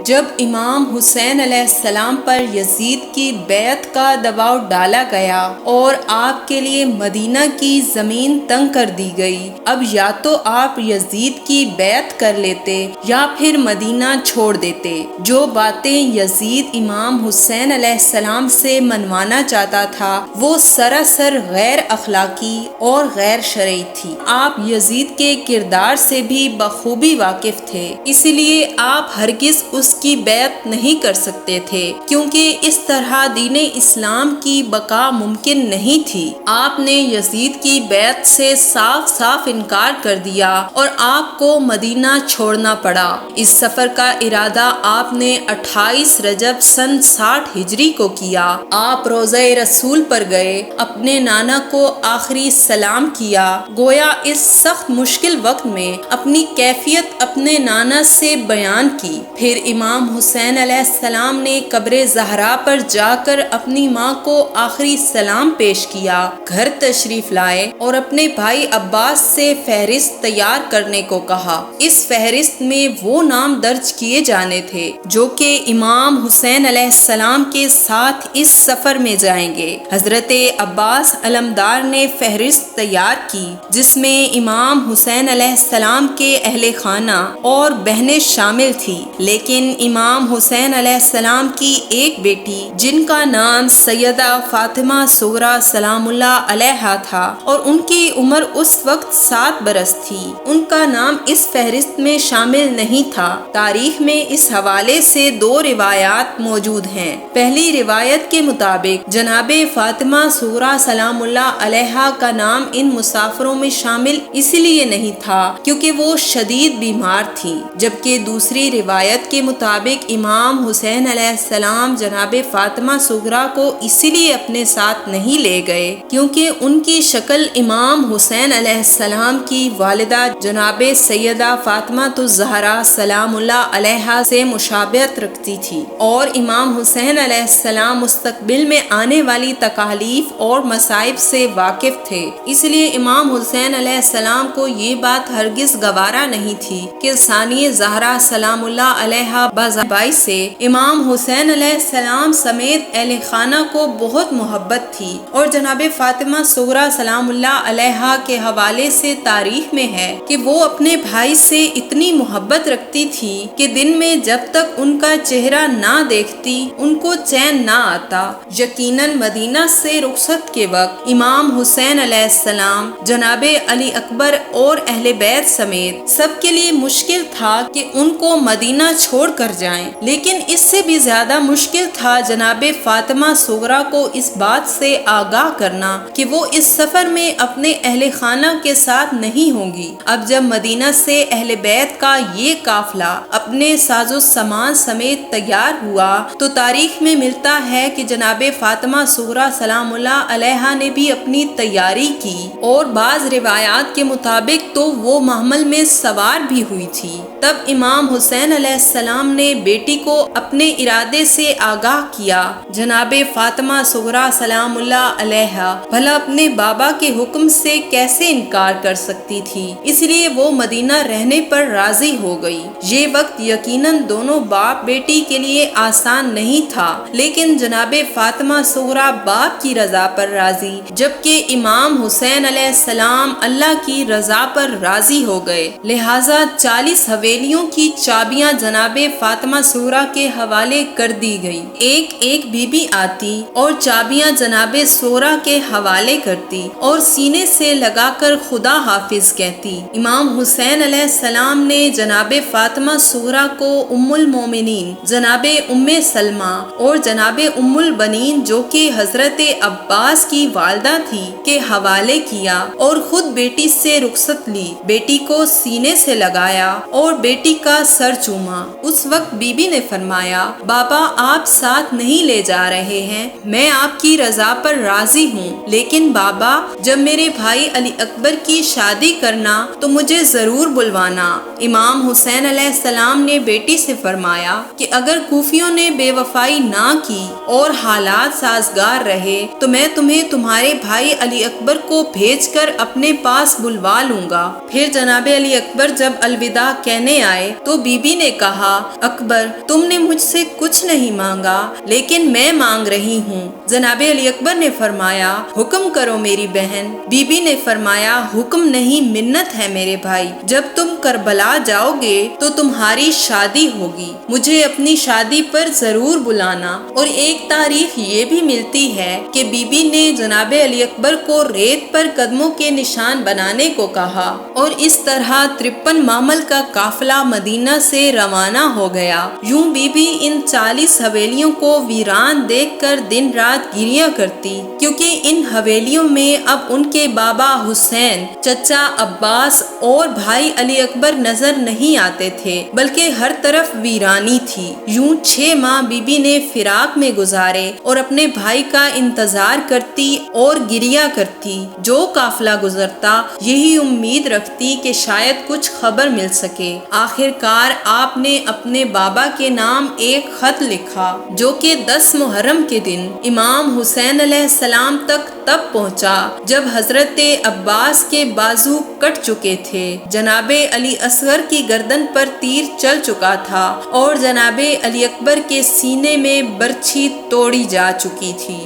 جب امام حسین علیہ السلام پر یزید کی بیعت کا دباؤ ڈالا گیا اور آپ کے لیے مدینہ کی زمین تنگ کر دی گئی، اب یا تو آپ یزید کی بیعت کر لیتے یا پھر مدینہ چھوڑ دیتے۔ جو باتیں یزید امام حسین علیہ السلام سے منوانا چاہتا تھا وہ سراسر غیر اخلاقی اور غیر شرعی تھی۔ آپ یزید کے کردار سے بھی بخوبی واقف تھے، اس لیے آپ ہرگز اس کی بیعت نہیں کر سکتے تھے، کیونکہ اس طرح دین اسلام کی بقا ممکن نہیں تھی۔ آپ نے یزید کی بیعت سے صاف صاف انکار کر دیا اور آپ کو مدینہ چھوڑنا پڑا۔ اس سفر کا ارادہ آپ نے 28 رجب سن 60 ہجری کو کیا۔ آپ روضہ رسول پر گئے، اپنے نانا کو آخری سلام کیا، گویا اس سخت مشکل وقت میں اپنی کیفیت اپنے نانا سے بیان کی۔ پھر امام حسین علیہ السلام نے قبر زہرا پر جا کر اپنی ماں کو آخری سلام پیش کیا، گھر تشریف لائے اور اپنے بھائی عباس سے فہرست تیار کرنے کو کہا۔ اس فہرست میں وہ نام درج کیے جانے تھے جو کہ امام حسین علیہ السلام کے ساتھ اس سفر میں جائیں گے۔ حضرت عباس علمدار نے فہرست تیار کی جس میں امام حسین علیہ السلام کے اہل خانہ اور بہنیں شامل تھی، لیکن امام حسین علیہ السلام کی ایک بیٹی جن کا نام سیدہ فاطمہ صغریٰ سلام اللہ علیہا تھا اور ان کی عمر اس وقت 7 برس تھی، ان کا نام اس فہرست میں شامل نہیں تھا۔ تاریخ میں اس حوالے سے 2 روایات موجود ہیں۔ پہلی روایت کے مطابق جناب فاطمہ صغریٰ سلام اللہ علیہا کا نام ان مسافروں میں شامل اس لیے نہیں تھا کیونکہ وہ شدید بیمار تھیں، جبکہ دوسری روایت کے مطابق امام حسین علیہ السلام جناب فاطمہ صغریٰ کو اسی لیے اپنے ساتھ نہیں لے گئے کیونکہ ان کی شکل امام حسین علیہ السلام کی والدہ جناب سیدہ فاطمہ الزہرا سلام اللہ علیہا سے مشابہت رکھتی تھی، اور امام حسین علیہ السلام مستقبل میں آنے والی تکالیف اور مصائب سے واقف تھے۔ اس لیے امام حسین علیہ السلام کو یہ بات ہرگز گوارا نہیں تھی کہ ثانی زہرا سلام اللہ علیہا بائی سے امام حسین علیہ السلام سمیت اہل خانہ کو بہت محبت تھی، اور جناب فاطمہ صغریٰ سلام اللہ علیہا کے حوالے سے تاریخ میں ہے کہ وہ اپنے بھائی سے اتنی محبت رکھتی تھی کہ دن میں جب تک ان کا چہرہ نہ دیکھتی ان کو چین نہ آتا۔ یقیناً مدینہ سے رخصت کے وقت امام حسین علیہ السلام، جناب علی اکبر اور اہل بیت سمیت سب کے لیے مشکل تھا کہ ان کو مدینہ چھوڑ کر جائیں، لیکن اس سے بھی زیادہ مشکل تھا جناب فاطمہ صغریٰ کو اس بات سے آگاہ کرنا کہ وہ اس سفر میں اپنے اہل خانہ کے ساتھ نہیں ہوں گی۔ اب جب مدینہ سے اہل بیت کا یہ قافلہ اپنے ساز و سامان سمیت تیار ہوا تو تاریخ میں ملتا ہے کہ جناب فاطمہ صغریٰ سلام اللہ علیہا نے بھی اپنی تیاری کی، اور بعض روایات کے مطابق تو وہ محمل میں سوار بھی ہوئی تھی۔ تب امام حسین علیہ السلام نے بیٹی کو اپنے ارادے سے آگاہ کیا۔ جناب فاطمہ صغریٰ سلام اللہ علیہا بھلا اپنے بابا کے حکم سے کیسے انکار کر سکتی تھی، اس لیے وہ مدینہ رہنے پر راضی ہو گئی۔ یہ وقت یقیناً دونوں باپ بیٹی کے لیے آسان نہیں تھا، لیکن جناب فاطمہ صغریٰ باپ کی رضا پر راضی، جبکہ امام حسین علیہ السلام اللہ کی رضا پر راضی ہو گئے، لہٰذا 40 حویلیوں کی چابیاں جناب فاطمہ صغریٰ کے حوالے کر دی گئی۔ ایک ایک بی بی آتی اور چابیاں جناب صغریٰ کے حوالے کرتی اور سینے سے لگا کر خدا حافظ کہتی۔ امام حسین علیہ السلام نے جناب فاطمہ صغریٰ کو ام المومنین جناب ام سلمہ اور جناب ام البنین جو کہ حضرت عباس کی والدہ تھی کے حوالے کیا اور خود بیٹی سے رخصت لی، بیٹی کو سینے سے لگایا اور بیٹی کا سر چوما۔ اس وقت بی بی نے فرمایا، بابا آپ ساتھ نہیں لے جا رہے ہیں، میں آپ کی رضا پر راضی ہوں، لیکن بابا جب میرے بھائی علی اکبر کی شادی کرنا تو مجھے ضرور بلوانا۔ امام حسین علیہ السلام نے بیٹی سے فرمایا کہ اگر کوفیوں نے بے وفائی نہ کی اور حالات سازگار رہے تو میں تمہیں تمہارے بھائی علی اکبر کو بھیج کر اپنے پاس بلوا لوں گا۔ پھر جناب علی اکبر جب الوداع کہنے آئے تو بی بی نے کہا اکبر تم نے مجھ سے کچھ نہیں مانگا لیکن میں مانگ رہی ہوں۔ جناب علی اکبر نے فرمایا حکم کرو میری بہن۔ بی بی نے فرمایا حکم نہیں منت ہے میرے بھائی، جب تم کربلا جاؤ گے تو تمہاری شادی ہوگی، مجھے اپنی شادی پر ضرور بلانا۔ اور ایک تاریخ یہ بھی ملتی ہے کہ بی بی نے جناب علی اکبر کو ریت پر قدموں کے نشان بنانے کو کہا، اور اس طرح 53 مامل کا قافلہ مدینہ سے روانہ ہو گیا۔ یوں بی بی ان 40 حویلیوں کو ویران دیکھ کر دن رات گریا کرتی، کیونکہ ان حویلیوں میں اب ان کے بابا حسین، چچا عباس اور بھائی علی اکبر نظر نہیں آتے تھے، بلکہ ہر طرف ویرانی تھی۔ یوں 6 ماہ بی بی نے فراق میں گزارے اور اپنے بھائی کا انتظار کرتی اور گریا کرتی۔ جو قافلہ گزرتا یہی امید رکھتی کہ شاید کچھ خبر مل سکے۔ آخر کار آپ نے اپنے بابا کے نام ایک خط لکھا جو کہ 10 محرم کے دن امام حسین علیہ السلام تک تب پہنچا جب حضرت عباس کے بازو کٹ چکے تھے، جناب علی اصغر کی گردن پر تیر چل چکا تھا اور جناب علی اکبر کے سینے میں برچھی توڑی جا چکی تھی۔